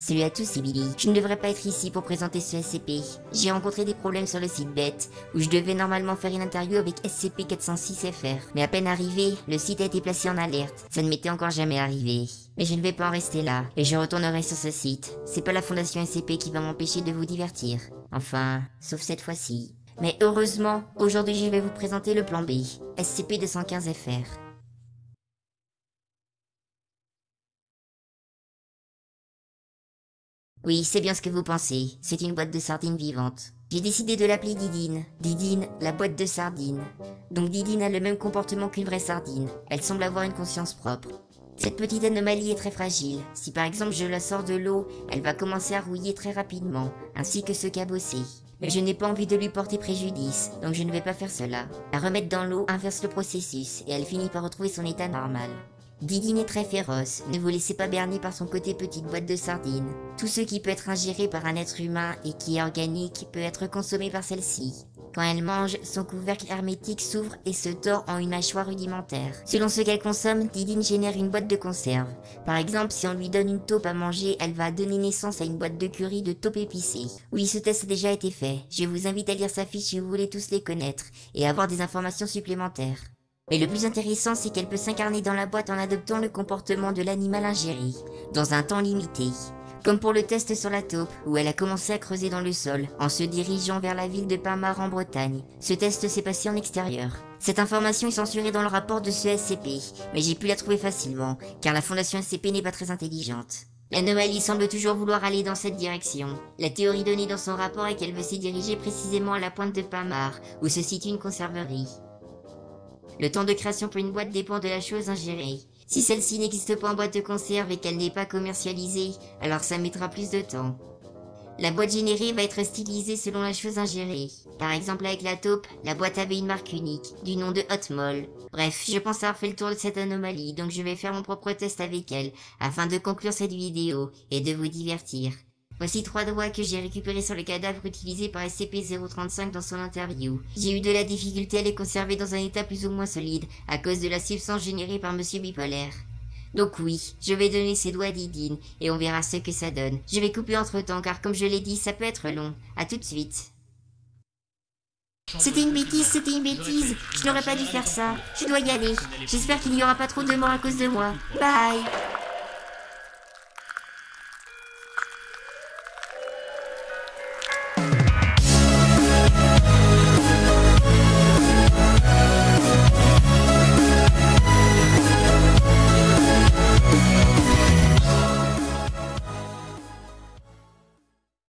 Salut à tous, c'est Billy. Je ne devrais pas être ici pour présenter ce SCP. J'ai rencontré des problèmes sur le site bête, où je devais normalement faire une interview avec SCP-406-FR. Mais à peine arrivé, le site a été placé en alerte. Ça ne m'était encore jamais arrivé. Mais je ne vais pas en rester là, et je retournerai sur ce site. C'est pas la fondation SCP qui va m'empêcher de vous divertir. Enfin, sauf cette fois-ci. Mais heureusement, aujourd'hui je vais vous présenter le plan B, SCP-215-FR. Oui, c'est bien ce que vous pensez, c'est une boîte de sardines vivante. J'ai décidé de l'appeler Didine. Didine, la boîte de sardines. Donc Didine a le même comportement qu'une vraie sardine, elle semble avoir une conscience propre. Cette petite anomalie est très fragile, si par exemple je la sors de l'eau, elle va commencer à rouiller très rapidement, ainsi que se cabosser. Mais je n'ai pas envie de lui porter préjudice, donc je ne vais pas faire cela. La remettre dans l'eau inverse le processus, et elle finit par retrouver son état normal. Didine est très féroce, ne vous laissez pas berner par son côté petite boîte de sardines. Tout ce qui peut être ingéré par un être humain et qui est organique peut être consommé par celle-ci. Quand elle mange, son couvercle hermétique s'ouvre et se tord en une mâchoire rudimentaire. Selon ce qu'elle consomme, Didine génère une boîte de conserve. Par exemple, si on lui donne une taupe à manger, elle va donner naissance à une boîte de curry de taupe épicée. Oui, ce test a déjà été fait. Je vous invite à lire sa fiche si vous voulez tous les connaître et avoir des informations supplémentaires. Mais le plus intéressant, c'est qu'elle peut s'incarner dans la boîte en adoptant le comportement de l'animal ingéré, dans un temps limité. Comme pour le test sur la taupe, où elle a commencé à creuser dans le sol, en se dirigeant vers la ville de Pinmar en Bretagne. Ce test s'est passé en extérieur. Cette information est censurée dans le rapport de ce SCP, mais j'ai pu la trouver facilement, car la fondation SCP n'est pas très intelligente. L'anomalie semble toujours vouloir aller dans cette direction. La théorie donnée dans son rapport est qu'elle veut s'y diriger précisément à la pointe de Pinmar, où se situe une conserverie. Le temps de création pour une boîte dépend de la chose ingérée. Si celle-ci n'existe pas en boîte de conserve et qu'elle n'est pas commercialisée, alors ça mettra plus de temps. La boîte générée va être stylisée selon la chose ingérée. Par exemple avec la taupe, la boîte avait une marque unique, du nom de Hotmol. Bref, je pense avoir fait le tour de cette anomalie, donc je vais faire mon propre test avec elle, afin de conclure cette vidéo et de vous divertir. Voici 3 doigts que j'ai récupérés sur le cadavre utilisé par SCP-035 dans son interview. J'ai eu de la difficulté à les conserver dans un état plus ou moins solide, à cause de la substance générée par Monsieur Bipolaire. Donc oui, je vais donner ces doigts à Didine, et on verra ce que ça donne. Je vais couper entre temps, car comme je l'ai dit, ça peut être long. À tout de suite. C'était une bêtise, je n'aurais pas dû faire ça. Je dois y aller. J'espère qu'il n'y aura pas trop de morts à cause de moi. Bye.